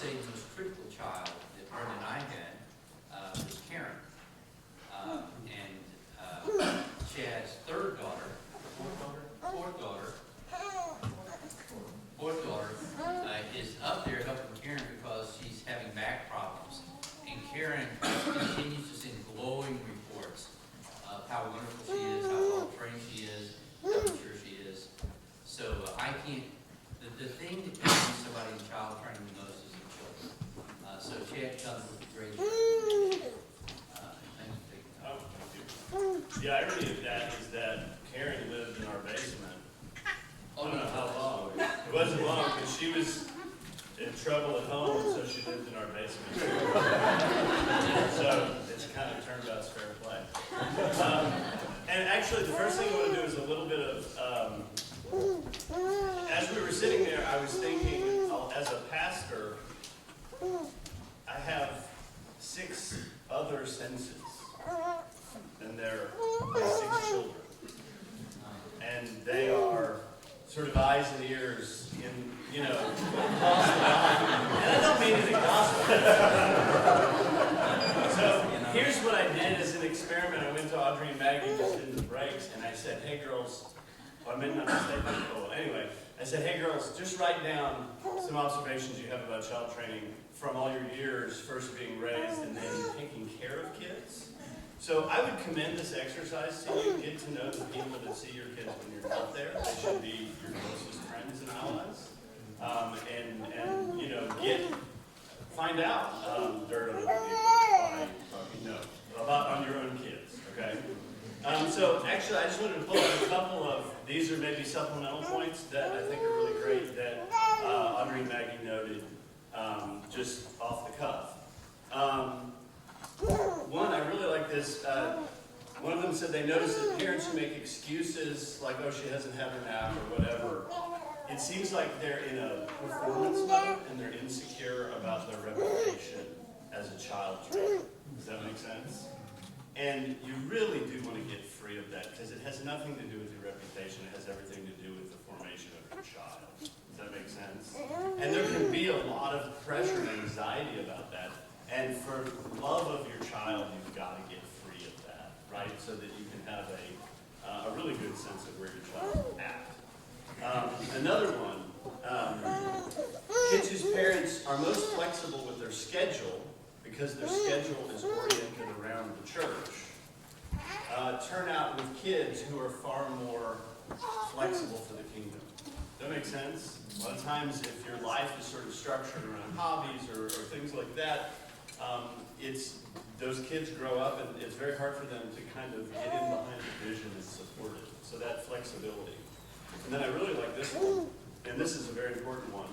say the most critical child that Brenda and I had was Karen. Chad's fourth daughter is up there helping Karen because she's having back problems. And Karen continues to send glowing reports of how wonderful she is, how well trained she is, how mature she is. So I can't, the thing that can somebody in child training the most is the children. So Chad comes with a great thanks for taking time. Oh, thank you. The irony of that is that Karen lived in our basement. I don't know how long. It wasn't long because she was in trouble at home, and so she lived in our basement. So it's kind of turned out as fair play. And actually, the first thing I want to do is a little bit of, as we were sitting there, I was thinking, as a pastor, I have 6 other senses, and they're my 6 children. And they are sort of eyes and ears in, across the line. And I don't mean it in gospel. So here's what I did as an experiment. I went to Audrey and Maggie just in the breaks, and I said, hey girls, well, I meant not to say that. Anyway, I said, hey girls, just write down some observations you have about child training from all your years, first being raised and then taking care of kids. So I would commend this exercise to you. Get to know the people that see your kids when you're not there. They should be your closest friends and allies. Find out dirt on other people about on your own kids. Okay. So actually, I just wanted to pull up a couple of these are maybe supplemental points that I think are really great that Audrey and Maggie noted just off the cuff. One, I really like this. One of them said they noticed that parents who make excuses like, oh, she hasn't had her nap or whatever, it seems like they're in a performance mode and they're insecure about their reputation as a child trainer. Does that make sense? And you really do want to get free of that because it has nothing to do with your reputation. It has everything to do with the formation of your child. Does that make sense? And there can be a lot of pressure and anxiety about that. And for love of your child, you've got to get free of that, right? So that you can have a really good sense of where your child is at. Another one, kids whose parents are most flexible with their schedule because their schedule is oriented around the church, turn out with kids who are far more flexible for the kingdom. Does that make sense? A lot of times if your life is sort of structured around hobbies or things like that, those kids grow up and it's very hard for them to kind of get in behind the vision and support it. So that flexibility. And then I really like this one, and this is a very important one.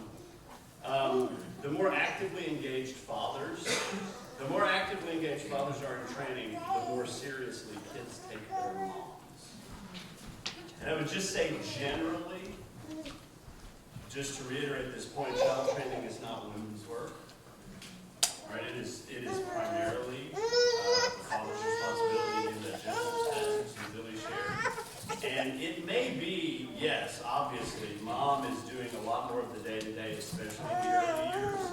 The more actively engaged fathers are in training, the more seriously kids take their moms. And I would just say generally, just to reiterate this point, child training is not women's work. Right? It is primarily the father's responsibility in that Genesis passage that Billy shared. And it may be, yes, obviously, mom is doing a lot more of the day-to-day, especially in the early years.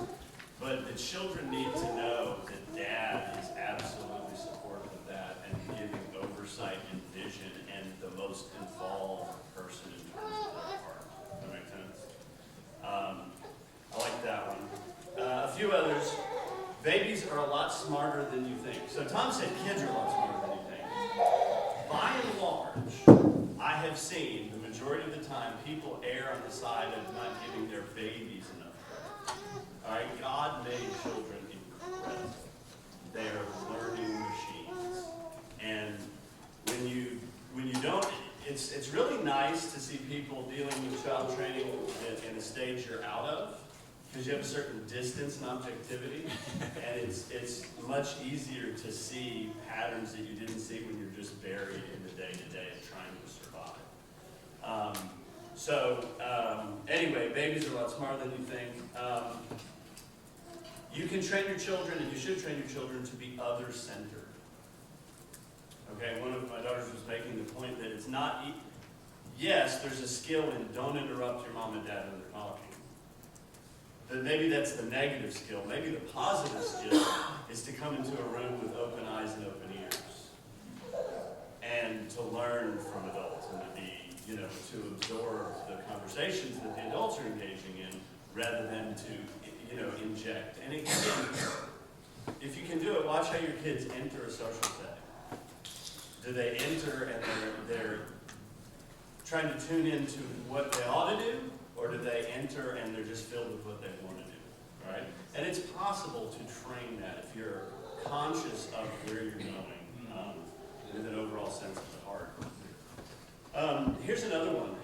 But the children need to know that dad is absolutely supportive of that and giving oversight and vision and the most involved person in terms of their part. Does that make sense? I like that one. A few others. Babies are a lot smarter than you think. So Tom said kids are a lot smarter than you think. By and large, I have seen the majority of the time people err on the side of not giving their babies enough credit. All right, God made children incredible. They are learning machines. And when you don't, it's really nice to see people dealing with child training in a stage you're out of. Because you have a certain distance and objectivity, and it's much easier to see patterns that you didn't see when you're just buried in the day-to-day of trying to survive. Anyway, babies are a lot smarter than you think. You can train your children, and you should train your children to be other-centered. Okay, one of my daughters was making the point that it's not, yes, there's a skill in don't interrupt your mom and dad when they're talking. maybe that's the negative skill. Maybe the positive skill is to come into a room with open eyes and open ears, and to learn from adults, and to be, to absorb the conversations that the adults are engaging in, rather than to, inject. And again, if you can do it, watch how your kids enter a social setting. Do they enter and they're trying to tune into what they ought to do, or do they enter and they're just filled with what they want to do, right? And it's possible to train that if you're conscious of where you're going, with an overall sense of the heart. Here's another one.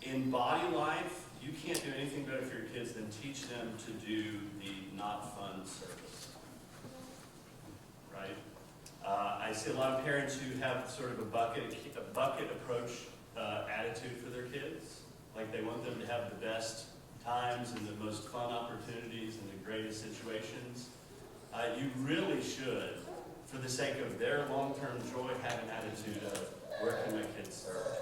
In body life, you can't do anything better for your kids than teach them to do the not fun service, right? I see a lot of parents who have sort of a bucket approach attitude for their kids. Like they want them to have the best times and the most fun opportunities and the greatest situations. You really should, for the sake of their long-term joy, have an attitude of, where can my kids serve?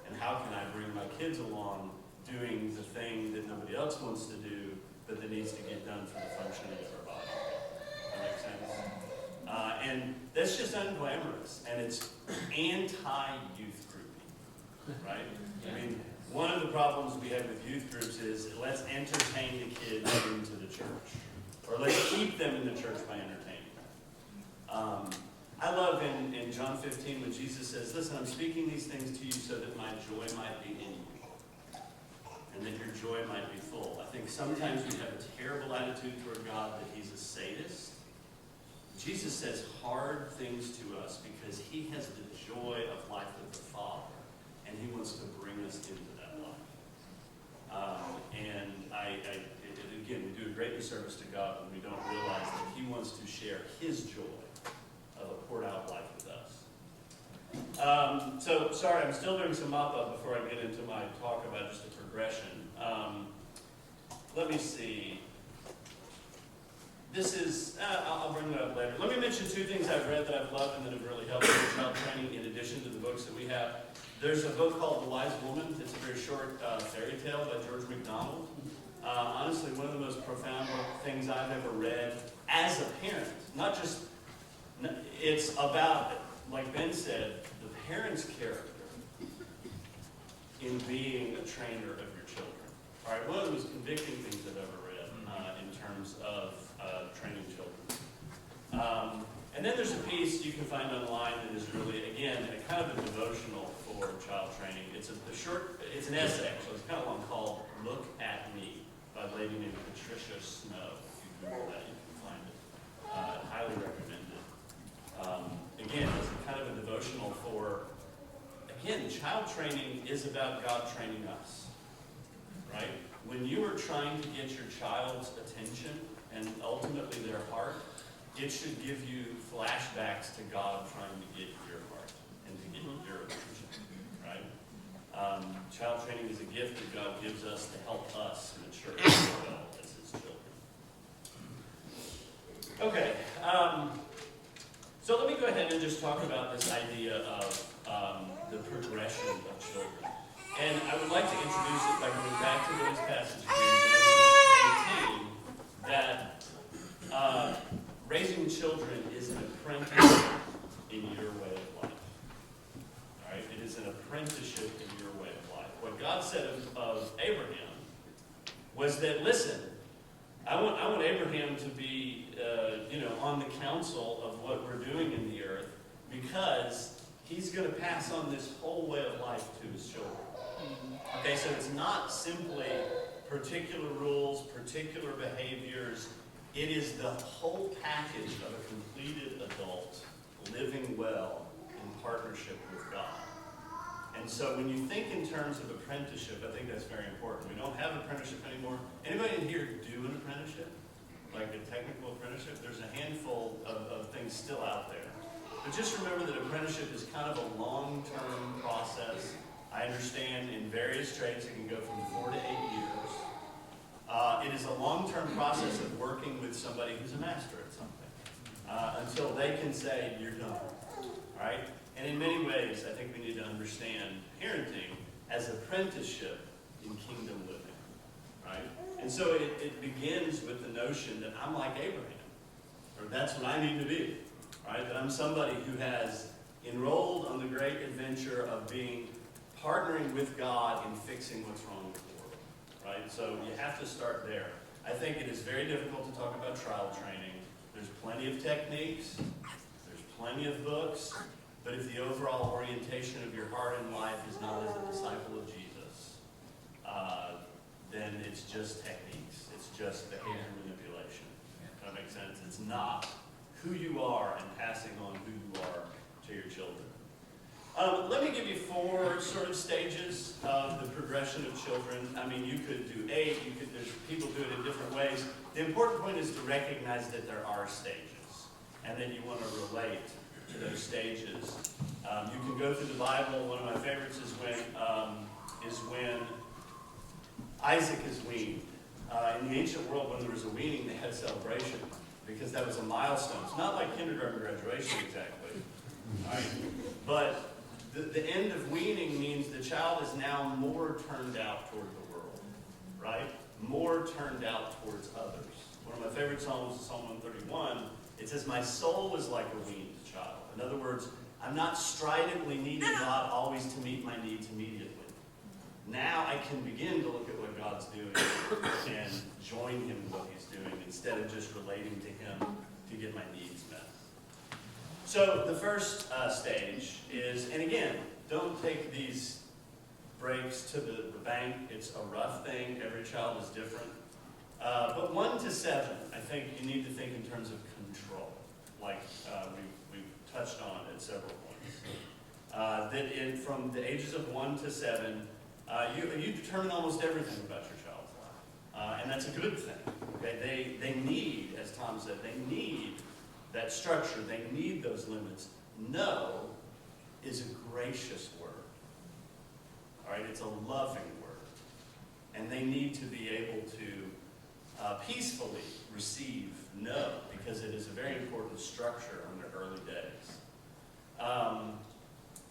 And how can I bring my kids along doing the thing that nobody else wants to do, but that needs to get done for the functioning of our body? That makes sense? And that's just unglamorous, and it's anti-youth grouping, right? I mean, one of the problems we have with youth groups is, let's entertain the kids into the church, or let's keep them in the church by entertaining them. I love in John 15 when Jesus says, listen, I'm speaking these things to you so that my joy might be in you, and that your joy might be full. I think sometimes we have a terrible attitude toward God that he's a sadist. Jesus says hard things to us because he has the joy of life with the Father, and he wants to bring us into that life. Again, we do a great disservice to God when we don't realize that he wants to share his joy of a poured out life with us. So, sorry, I'm still doing some mop-up before I get into my talk about just the progression. Let me see. This is, I'll bring that up later. Let me mention two things I've read that I've loved and that have really helped with child training in addition to the books that we have. There's a book called The Wise Woman. It's a very short fairy tale by George MacDonald. Honestly, one of the most profound things I've ever read as a parent. Not just, it's about, like Ben said, the parent's character in being a trainer of your children. All right, one of the most convicting things I've ever read in terms of training children. And then there's a piece you can find online that is really, again, a kind of a devotional for child training. It's it's an essay, so it's kind of long, called Look at Me by a lady named Patricia Snow. If you Google that, you can find it. Highly recommended. Again, it's kind of a devotional for, again, child training is about God training us, right? When you are trying to get your child's attention and ultimately their heart, it should give you flashbacks to God trying to get your heart and to get your attention, right? Child training is a gift that God gives us to help us mature as well as his children. Okay, so let me go ahead and just talk about this idea of the progression of children. And I would like to introduce it by going back to those passages in Genesis 18, that raising children is an apprenticeship in your way of life. All right? It is an apprenticeship in your way of life. What God said of Abraham was that, listen, I want Abraham to be, on the council of what we're doing in the earth, because he's going to pass on this whole way of life to his children. Okay, so it's not simply particular rules, particular behaviors. It is the whole package of a completed adult living well in partnership with God. And so when you think in terms of apprenticeship, I think that's very important. We don't have apprenticeship anymore. Anybody in here do an apprenticeship? Like a technical apprenticeship? There's a handful of things still out there. But just remember that apprenticeship is kind of a long-term process. I understand in various trades it can go from 4 to 8 years. It is a long-term process of working with somebody who's a master at something until they can say, you're done. All right? And in many ways, I think we need to understand parenting as apprenticeship in kingdom living. right? And so it begins with the notion that I'm like Abraham, or that's what I need to be, right? That I'm somebody who has enrolled on the great adventure of partnering with God in fixing what's wrong with the world, right? So you have to start there. I think it is very difficult to talk about trial training. There's plenty of techniques, there's plenty of books, but if the overall orientation of your heart and life is not as a disciple of Jesus, then it's just techniques. It's just behavior manipulation. Does that make sense? It's not who you are and passing on who you are to your children. Let me give you 4 sort of stages of the progression of children. I mean, you could do 8. There's people do it in different ways. The important point is to recognize that there are stages, and that you want to relate to those stages. You can go through the Bible. One of my favorites is when Isaac is weaned. In the ancient world, when there was a weaning, they had a celebration because that was a milestone. It's not like kindergarten graduation exactly, right? But the end of weaning means the child is now more turned out toward the world, right? More turned out towards others. One of my favorite psalms is Psalm 131. It says, "My soul is like a weaned child." In other words, I'm not stridently needing God always to meet my needs immediately. Now I can begin to look at what God's doing and join him in what he's doing instead of just relating to him to get my needs met. So the first stage is, and again, don't take these breaks to the bank. It's a rough thing. Every child is different. But 1 to 7, I think you need to think in terms of control, like we've touched on at several points. From the ages of 1 to 7, you determine almost everything about your child's life. And that's a good thing. Okay? They need, as Tom said, they need that structure. They need those limits. No is a gracious word. All right? It's a loving word. And they need to be able to peacefully receive no, because it is a very important structure in their early days.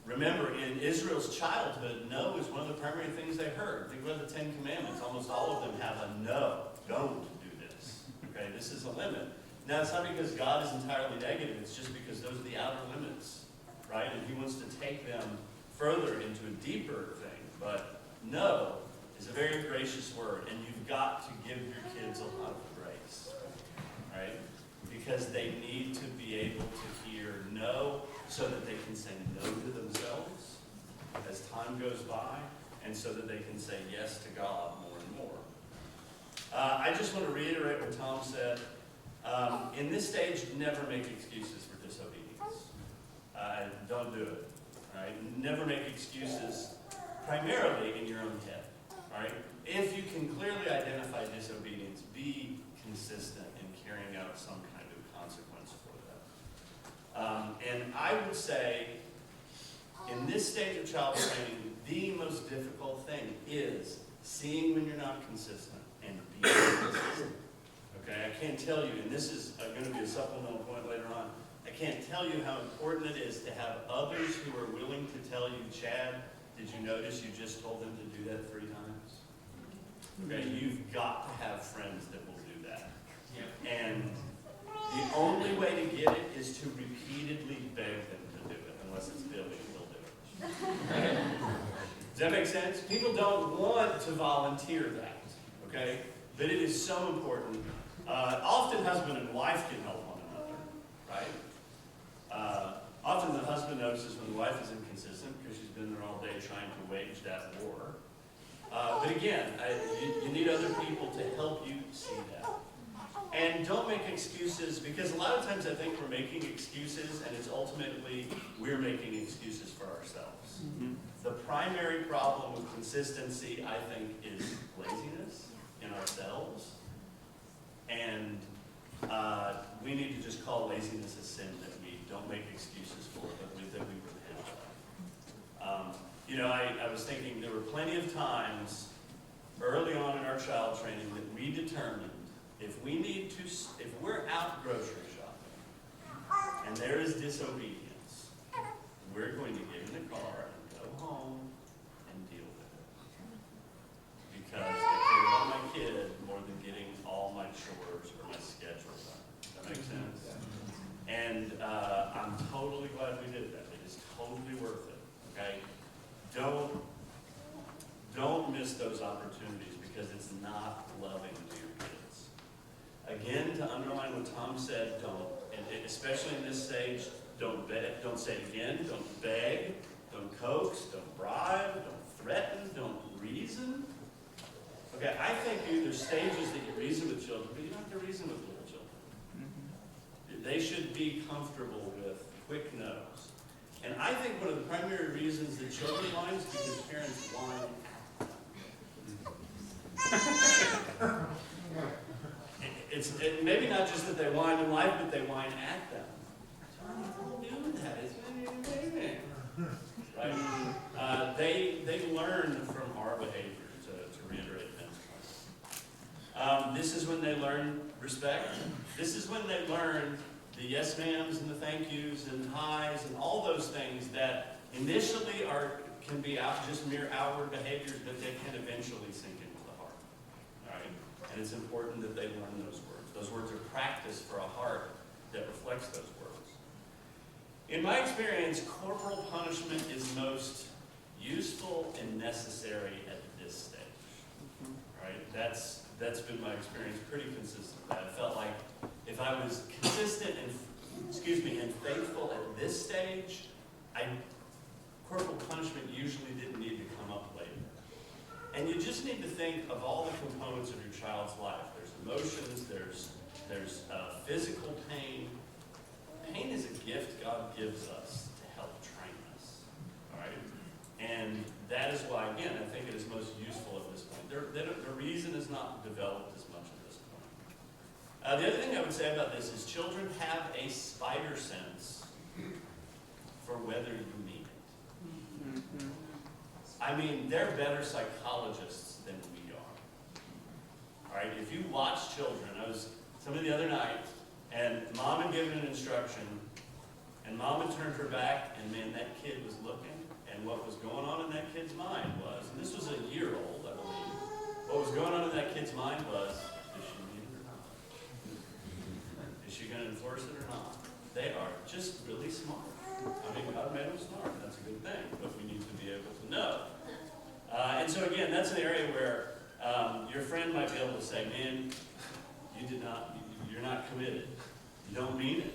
Remember, in Israel's childhood, no is one of the primary things they heard. Think about the 10 Commandments. Almost all of them have a no. Don't do this. Okay, this is a limit. Now, it's not because God is entirely negative. It's just because those are the outer limits, right? And he wants to take them further into a deeper thing. But no is a very gracious word, and you've got to give your kids a lot of grace, right? Because they need to be able to hear no so that they can say no to themselves as time goes by, and so that they can say yes to God more and more. I just want to reiterate what Tom said. In this stage, never make excuses for disobedience. Don't do it. Right? Never make excuses primarily in your own head. Right? If you can clearly identify disobedience, be consistent in carrying out some kind of consequence for that. And I would say, in this stage of child training, the most difficult thing is seeing when you're not consistent and being consistent. Okay, I can't tell you, and this is going to be a supplemental point later on, I can't tell you how important it is to have others who are willing to tell you, Chad, did you notice you just told them to do that 3 times? Okay, you've got to have friends that will do that. Yep. And the only way to get it is to repeatedly beg them to do it, unless it's Billy, he'll do it. Does that make sense? People don't want to volunteer that, okay? But it is so important. Often husband and wife can help one another, right? Often the husband notices when the wife is inconsistent because she's been there all day trying to wage that war. But again, you need other people to help you see that. And don't make excuses, because a lot of times I think we're making excuses, and it's ultimately we're making excuses for ourselves. Mm-hmm. The primary problem with consistency, I think, is laziness in ourselves. And we need to just call laziness a sin that we don't make excuses for, but that we repent of. I was thinking there were plenty of times early on in our child training that we determined if we're out grocery shopping and there is disobedience, we're going to get in the car and go home and deal with it. Because I care about my kids And I'm totally glad we did that. It is totally worth it, okay? Don't miss those opportunities because it's not loving to your kids. Again, to underline what Tom said, don't, and especially in this stage, don't beg, don't say again, don't beg, don't coax, don't bribe, don't threaten, don't reason. Okay, I think there's stages that you reason with children, but you don't have to reason with little children. They should be comfortable with quick no's. And I think one of the primary reasons that children whine is because parents whine at them. It's maybe not just that they whine in life, but they whine at them. Johnny, don't do that. It's right? They learn from our behavior, to reiterate Ben's point. This is when they learn respect. This is when they learn the yes ma'ams and the thank yous and highs and all those things that initially can be just mere outward behaviors, but they can eventually sink into the heart. All right? And it's important that they learn those words. Those words are practice for a heart that reflects those words. In my experience, corporal punishment is most useful and necessary at this stage. All right? That's been my experience pretty consistently. I felt like if I was consistent and faithful at this stage, corporal punishment usually didn't need to come up later. And you just need to think of all the components of your child's life. There's emotions, there's physical pain. Pain is a gift God gives us to help train us. All right? And that is why, again, I think it is most useful at this point. The reason is not developed as much at this point. The other thing I would say about this is children have a spider sense for whether you mean it. I mean, they're better psychologists than we are. All right, if you watch children, I was somebody the other night, and mom had given an instruction, and mom had turned her back, and man, that kid was looking, and what was going on in that kid's mind was, and this was a year-old, I believe, what was going on in that kid's mind was, is she mean it or not? Is she going to enforce it or not? They are just really smart. I mean, God made them smart. That's a good thing, but we need to be able to know. And so again, that's an area where your friend might be able to say, man, you're not committed. You don't mean it.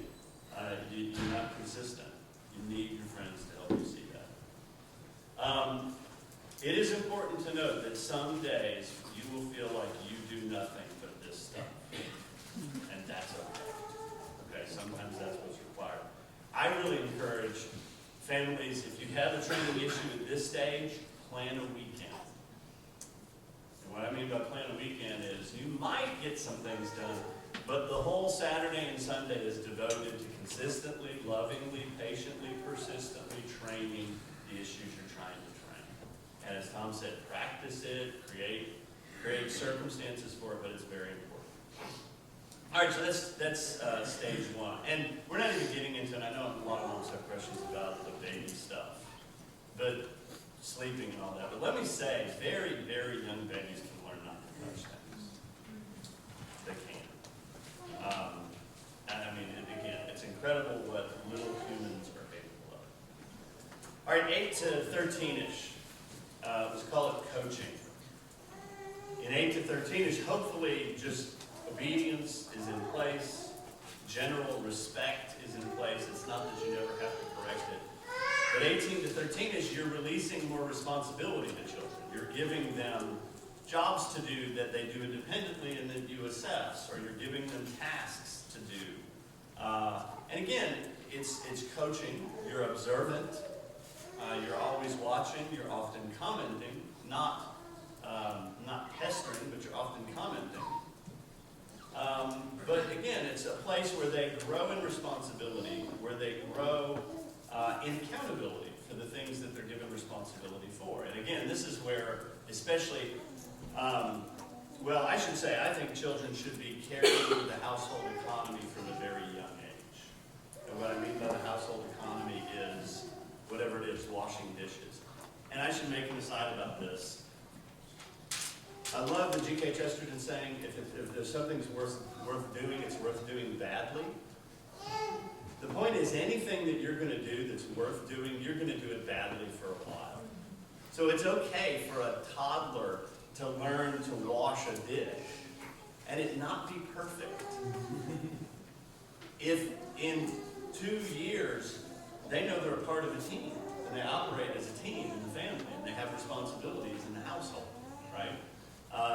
You're not consistent. You need your friends to help you see that. It is important to note that some days you will feel like you do nothing but this stuff. And that's okay. Okay, sometimes that's what's required. I really encourage families, if you have a training issue at this stage, plan a weekend. And what I mean by plan a weekend is you might get some things done, but the whole Saturday and Sunday is devoted to consistently, lovingly, patiently, persistently training the issues you're trying to train. And as Tom said, practice it, create circumstances for it, but it's very important. All right, so that's stage one. And we're not even getting into, and I know a lot of moms have questions about the baby stuff, but sleeping and all that. But let me say, very, very young babies can learn not to touch things. They can. I mean, again, it's incredible what little humans are capable of. All right, 8 to 13-ish. Let's call it coaching. In 8 to 13-ish, hopefully just obedience is in place, general respect is in place. It's not that you never have to correct it. But 18 to 13-ish, you're releasing more responsibility to children. You're giving them jobs to do that they do independently and that you assess, or you're giving them tasks to do. And again, it's coaching. You're observant. You're always watching. You're often commenting, not pestering, but you're often commenting. But again, it's a place where they grow in responsibility, where they grow in accountability for the things that they're given responsibility for. And again, this is where, especially, I should say, I think children should be carrying the household economy from a very young age. And what I mean by the household economy is whatever it is, washing dishes. And I should make an aside about this. I love the G.K. Chesterton saying, if there's something's worth doing, it's worth doing badly. The is anything that you're going to do that's worth doing, you're going to do it badly for a while. So it's okay for a toddler to learn to wash a dish and it not be perfect. If in 2 years they know they're a part of a team and they operate as a team in the family and they have responsibilities in the household, right?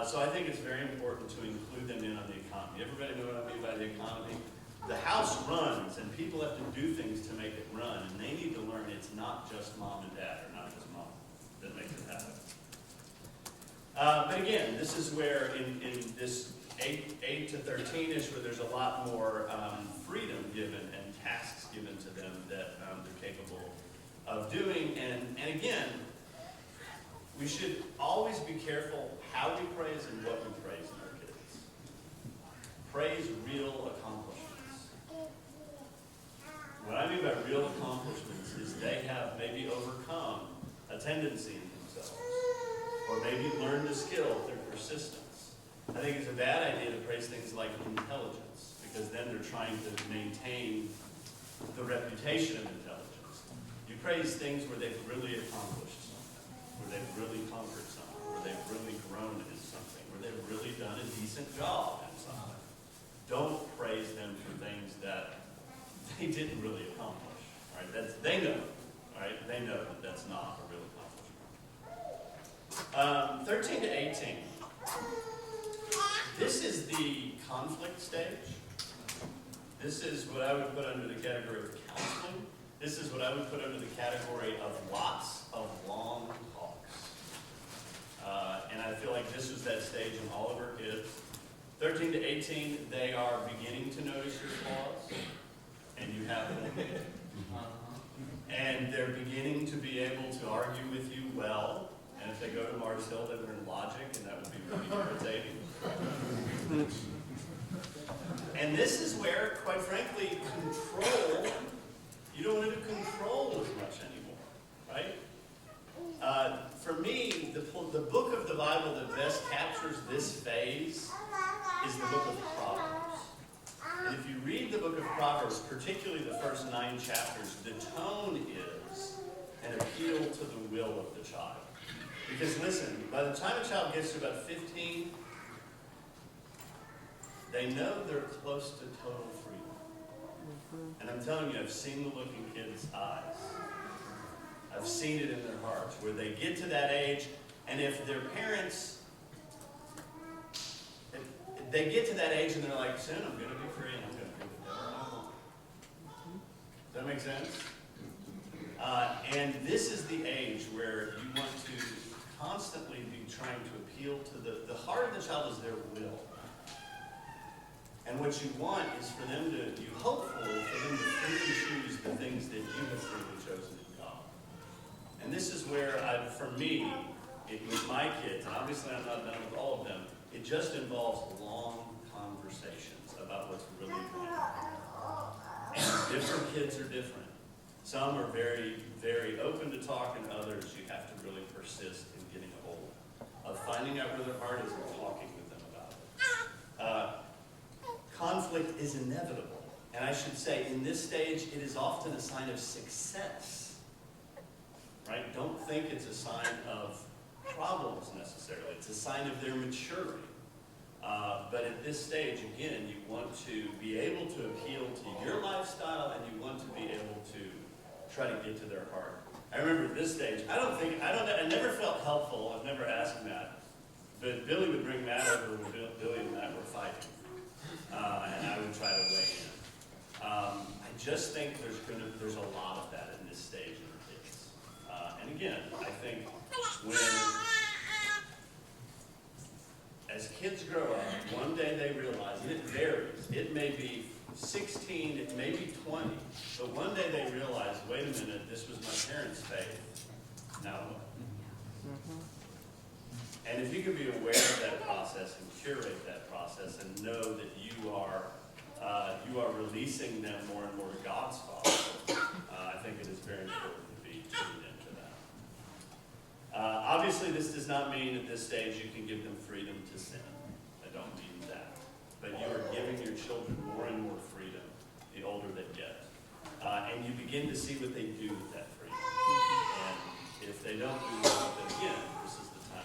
So I think it's very important to include them in on the economy. Everybody know what I mean by the economy? The house runs and people have to do things to make it run, and they need to learn it's not just mom and dad, or not just mom, that makes it happen. But again, this is where in this 8 to 13-ish, where there's a lot more freedom given and tasks given to them that they're capable of doing. And again, we should always be careful how we praise and what we praise in our kids. Praise real accomplishments. What I mean by real accomplishments is they have maybe overcome a tendency in themselves, or maybe learned a skill through persistence. I think it's a bad idea to praise things like intelligence, because then they're trying to maintain the reputation of intelligence. You praise things where they've really accomplished something, where they've really conquered something, where they've really grown in something, where they've really done a decent job in something. Don't praise them for things that they didn't really accomplish, right? They know, right? They know that that's not a real accomplishment. 13 to 18. This is the conflict stage. This is what I would put under the category of counseling. This is what I would put under the category of lots of long talks. And I feel like this was that stage in all of our kids. 13 to 18, they are beginning to notice your flaws, and you have them. And they're beginning to be able to argue with you well. And if they go to Mars Hill, they learn logic, and that would be really irritating. And this is where, quite frankly, control, you don't want to control as much anymore, right? For me, the book of the Bible that best captures this phase is the book of Proverbs. And if you read the book of Proverbs, particularly the first 9 chapters, the tone is an appeal to the will of the child. Because listen, by the time a child gets to about 15, they know they're close to total freedom. And I'm telling you, I've seen the look in kids' eyes. I've seen it in their hearts, where they get to that age, and if their parents, if they get to that age and they're like, soon I'm going to be free and I'm going to do whatever I want. Does that make sense? And this is the age where you want to constantly be trying to appeal to the heart of the child is their will. And what you want is for them to, you hope for them to freely choose the things that you have freely chosen in God. And this is where, for me, with my kids, and obviously I'm not done with all of them, it just involves long conversations about what's really going on. And different kids are different. Some are very, very open to talk, and others you have to really persist in getting a hold of finding out where their heart is and talking with them about it. Conflict is inevitable. And I should say, in this stage, it is often a sign of success. Right? Don't think it's a sign of problems necessarily. It's a sign of their maturity. But at this stage, again, you want to be able to appeal to your lifestyle, and you want to be able to try to get to their heart. I remember at this stage, I never felt helpful. I've never asked Matt. But Billy would bring Matt over when Billy and Matt were fighting. And I would try to weigh in. I just think there's a lot of that in this stage in the kids. And again, I think when, as kids grow up, one day they realize, and it varies, it may be 16, it may be 20, but one day they realize, wait a minute, this was my parents' faith. Now what? And if you can be aware of that process and curate that process and know that you are releasing them more and more to God's Father, I think it is very important to be tuned into that. Obviously, this does not mean at this stage you can give them freedom to sin. I don't mean that. But you are giving your children more and more freedom the older they get. begin to see what they do with that freedom. And if they don't do well, then again, this is the time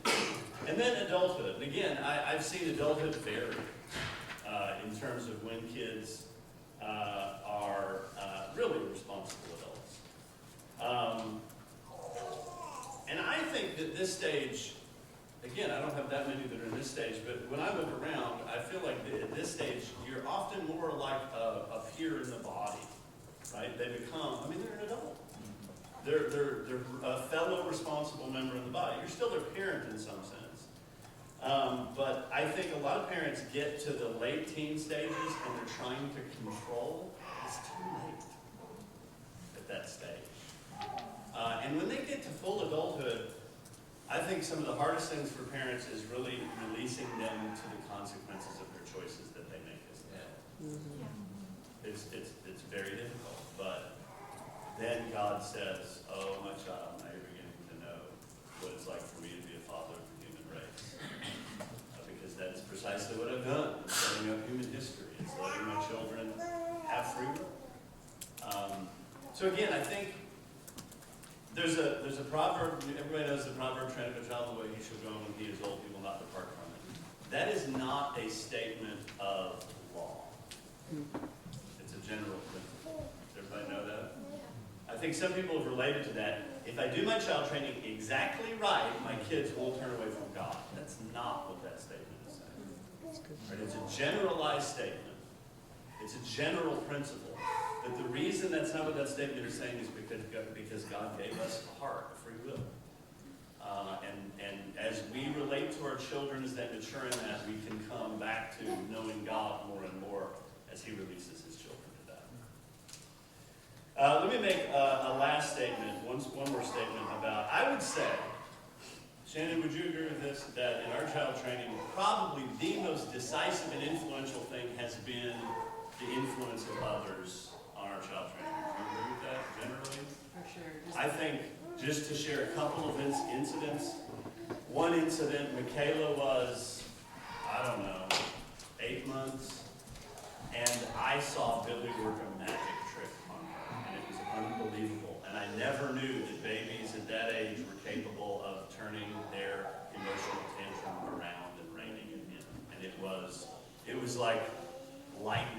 of appeal. And then adulthood. And again, I've seen adulthood vary in terms of when kids are really responsible adults. And I think that this stage, again, I don't have that many that are in this stage, but when I look around, I feel like at this stage, you're often more like a peer in the body, right? They become, I mean, they're an adult. They're a fellow responsible member of the body. You're still their parent in some sense. But I think a lot of parents get to the late teen stages and they're trying to control. It's too late at that stage. And when they get to full adulthood, I think some of the hardest things for parents is really releasing them to the consequences of their choices that they make as adults. It's very difficult, but then God says, "Oh, my child, now you're beginning to know what it's like for me to be a father of the human race." Because that's precisely what I've done in setting up human history. It's letting my children have free will. So again, I think there's a proverb, everybody knows the proverb, train up a child the way he shall go, and when he is old, he will not depart from it. That is not a statement of law. It's a general principle. Does everybody know that? I think some people have related to that. If I do my child training exactly right, my kids won't turn away from God. That's not what that statement is saying. Right? It's a generalized statement. It's a general principle. But the reason that's not what that statement is saying is because God gave us a heart, a free will. And as we relate to our children as they mature in that, we can come back to knowing God more and more as he releases his children to that. Let me make a last statement, one more statement about, I would say, Shannon, would you agree with this, that in our child training, probably the most decisive and influential thing has been the influence of others on our child training? Do you agree with that generally? For sure. I think, just to share a couple of incidents, one incident, Michaela was, I don't know, 8 months, and I saw Billy work a magic trick on her, and it was unbelievable. And I never knew that babies at that age were capable of turning their emotional tantrum around and reining it in. And it was like lightning.